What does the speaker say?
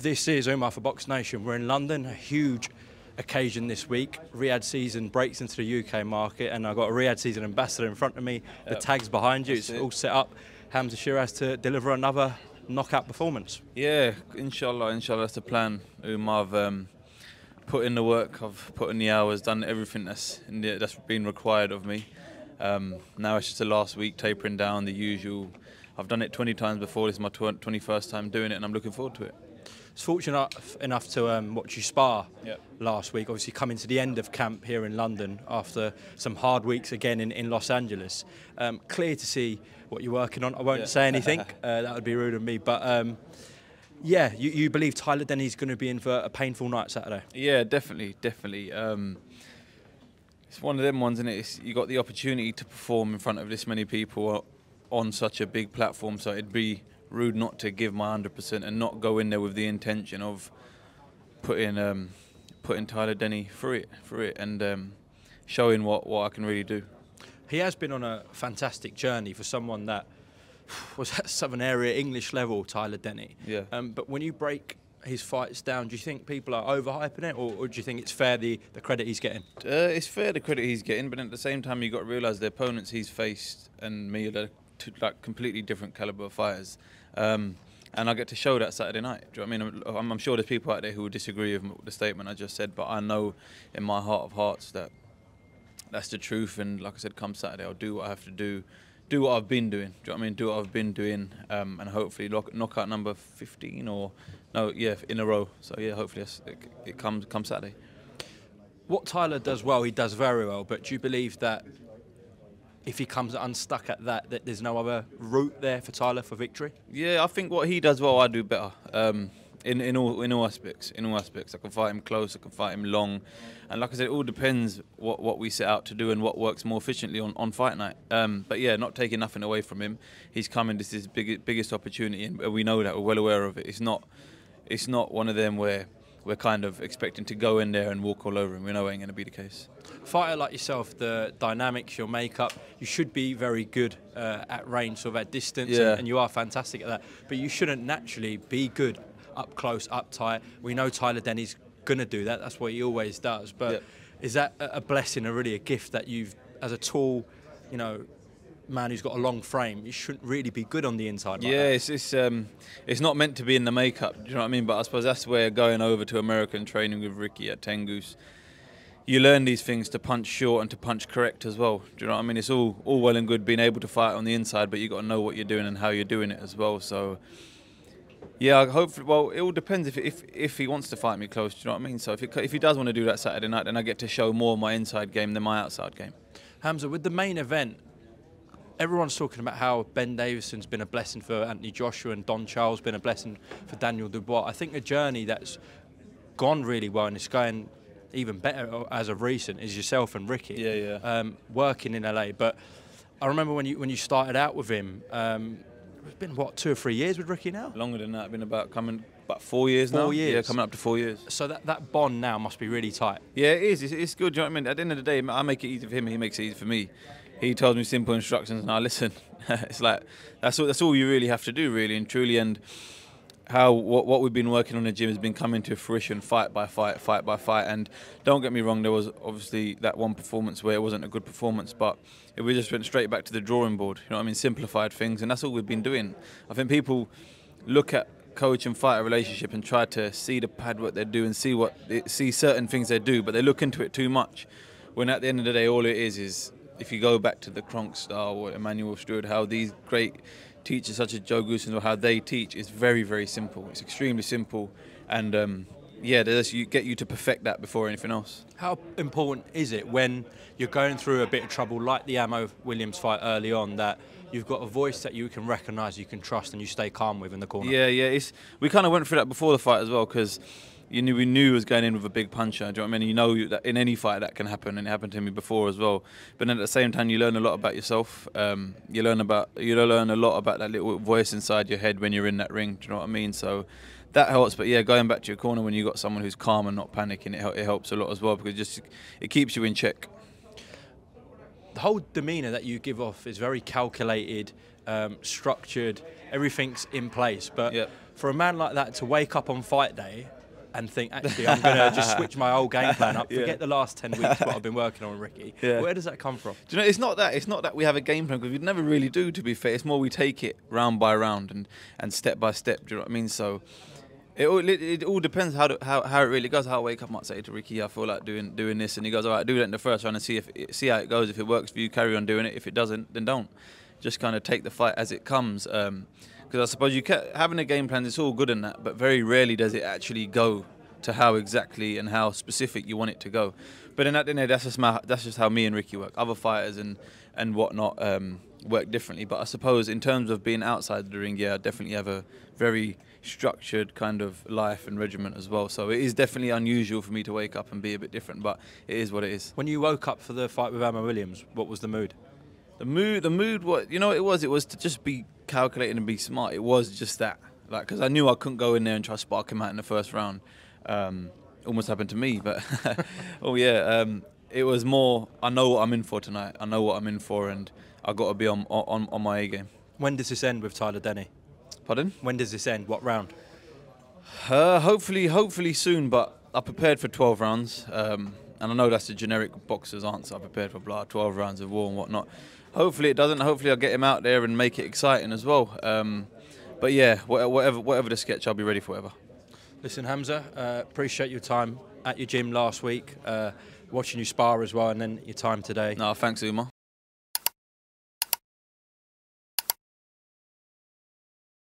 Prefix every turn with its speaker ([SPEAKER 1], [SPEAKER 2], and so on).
[SPEAKER 1] This is Umar for BoxNation. We're in London, a huge occasion this week. Riyadh season breaks into the UK market, and I've got a Riyadh season ambassador in front of me. The tag's behind you, it's all set up. Hamzah Sheeraz to deliver another knockout performance.
[SPEAKER 2] Yeah, inshallah, that's the plan. I've put in the work, I've put in the hours, done everything that's been required of me. Now it's just the last week, tapering down the usual. I've done it 20 times before. This is my 21st time doing it, and I'm looking forward to it.
[SPEAKER 1] I was fortunate enough to watch you spar last week. Obviously coming to the end of camp here in London after some hard weeks again in Los Angeles. Clear to see what you're working on. I won't say anything, that would be rude of me. But yeah, you believe Tyler Denny's going to be in for a painful night Saturday?
[SPEAKER 2] Yeah, definitely. It's one of them ones, isn't it? You got the opportunity to perform in front of this many people on such a big platform, so it'd be rude not to give my 100% and not go in there with the intention of putting Tyler Denny through it and showing what I can really do.
[SPEAKER 1] He has been on a fantastic journey for someone that was at Southern Area English level, Tyler Denny.
[SPEAKER 2] Yeah.
[SPEAKER 1] But when you break his fights down, do you think people are overhyping it, or do you think it's fair the credit he's getting? It's
[SPEAKER 2] fair the credit he's getting, but at the same time you've got to realise the opponents he's faced and me are like completely different calibre of fighters. And I get to show that Saturday night. Do you know what I mean? I'm sure there's people out there who will disagree with the statement I just said, but I know in my heart of hearts that that's the truth. And like I said, come Saturday, I'll do what I have to do what I've been doing. Do you know what I mean? Do what I've been doing, and hopefully knockout number 15 or no, yeah, in a row. So yeah, hopefully it comes Saturday.
[SPEAKER 1] What Tyler does well, he does very well. But do you believe that if he comes unstuck at that there's no other route there for Tyler for victory?
[SPEAKER 2] Yeah, I think what he does well, I do better. In all aspects. I can fight him close, I can fight him long, and like I said, it all depends what we set out to do and what works more efficiently on fight night. But yeah, not taking nothing away from him. He's coming. This is his biggest opportunity, and we know that. We're well aware of it. It's not one of them where we're kind of expecting to go in there and walk all over him. We know it ain't going to be the case.
[SPEAKER 1] Fighter like yourself, the dynamics, your makeup, you should be very good at range, sort of at distance, and you are fantastic at that. But you shouldn't naturally be good up close, up tight. We know Tyler Denny's going to do that. That's what he always does. But is that a blessing, or really a gift that you've, as a tall, man who's got a long frame, you shouldn't really be good on the inside? Like
[SPEAKER 2] that? It's not meant to be in the makeup. Do you know what I mean? But I suppose that's where going over to America and training with Ricky at Tengus, you learn these things to punch short and to punch correct as well. Do you know what I mean? It's all well and good being able to fight on the inside, but you got to know what you're doing and how you're doing it as well. So yeah, hopefully. Well, it all depends if he wants to fight me close. Do you know what I mean? So if he does want to do that Saturday night, then I get to show more of my inside game than my outside game.
[SPEAKER 1] Hamzah, with the main event, everyone's talking about how Ben Davison's been a blessing for Anthony Joshua and Don Charles been a blessing for Daniel Dubois. I think a journey that's gone really well and it's going even better as of recent is yourself and Ricky. Working in LA. But I remember when you started out with him. It's been, what, 2 or 3 years with Ricky now?
[SPEAKER 2] Longer than that. It's been about 4 years now.
[SPEAKER 1] 4 years?
[SPEAKER 2] Yeah, coming up to 4 years.
[SPEAKER 1] So that bond now must be really tight.
[SPEAKER 2] Yeah, it is. It's good. Do you know what I mean? At the end of the day, I make it easy for him, he makes it easy for me. He tells me simple instructions and I listen. It's like, that's all you really have to do, really and truly. And what we've been working on in the gym has been coming to fruition fight by fight. And don't get me wrong, there was obviously that one performance where it wasn't a good performance, but we just went straight back to the drawing board. You know what I mean? Simplified things, and that's all we've been doing. I think people look at coach and fighter relationship and try to see the pad what they do and see certain things they do, but they look into it too much. When at the end of the day, all it is if you go back to the Kronk style or Emmanuel Stewart, how these great teachers such as Joe Goosen or how they teach is very, very simple. It's extremely simple, and yeah, you get you to perfect that before anything else.
[SPEAKER 1] How important is it when you're going through a bit of trouble, like the Ammo Williams fight early on, that you've got a voice that you can recognise, you can trust, and you stay calm with in the corner?
[SPEAKER 2] Yeah. We kind of went through that before the fight as well, because we knew he was going in with a big puncher. Do you know what I mean? You know that in any fight that can happen, and it happened to me before as well. But then at the same time, you learn a lot about yourself. You learn a lot about that little voice inside your head when you're in that ring. Do you know what I mean? So that helps. But yeah, going back to your corner when you got someone who's calm and not panicking, it helps a lot as well, because it keeps you in check.
[SPEAKER 1] the whole demeanour that you give off is very calculated, structured. Everything's in place. But for a man like that to wake up on fight day and think, actually, I'm going to just switch my whole game plan up, forget the last 10 weeks what I've been working on, Ricky. Where does that come from?
[SPEAKER 2] Do you know, it's not that we have a game plan, because we never really do, to be fair. It's more we take it round by round and step by step. Do you know what I mean? So it all depends how it really goes. How I wake up, I might say to Ricky, I feel like doing this, and he goes, all right, do that in the first round and see how it goes. If it works for you, carry on doing it. If it doesn't, then don't. Just kind of take the fight as it comes. Because I suppose having a game plan is all good in that, but very rarely does it actually go to how exactly and how specific you want it to go. But in that day, that's just how me and Ricky work. Other fighters and whatnot work differently. But I suppose in terms of being outside the ring, I definitely have a very structured kind of life and regiment as well. So it is definitely unusual for me to wake up and be a bit different, but it is what it is.
[SPEAKER 1] When you woke up for the fight with Umar Williams, what was the mood?
[SPEAKER 2] The mood. What, you know, it was to just be calculated and be smart. It was just that, like, because I knew I couldn't go in there and try to spark him out in the first round. Almost happened to me, but it was more, I know what I'm in for tonight. I know what I'm in for, and I got to be on my A game.
[SPEAKER 1] When does this end with Tyler Denny?
[SPEAKER 2] Pardon?
[SPEAKER 1] When does this end? What round?
[SPEAKER 2] Hopefully soon, but I prepared for 12 rounds, and I know that's a generic boxer's answer. I prepared for 12 rounds of war and whatnot. Hopefully it doesn't. Hopefully I'll get him out there and make it exciting as well. But yeah, whatever the sketch, I'll be ready for whatever.
[SPEAKER 1] Listen, Hamzah, appreciate your time at your gym last week, watching you spar as well, and then your time today.
[SPEAKER 2] No, thanks, Umar.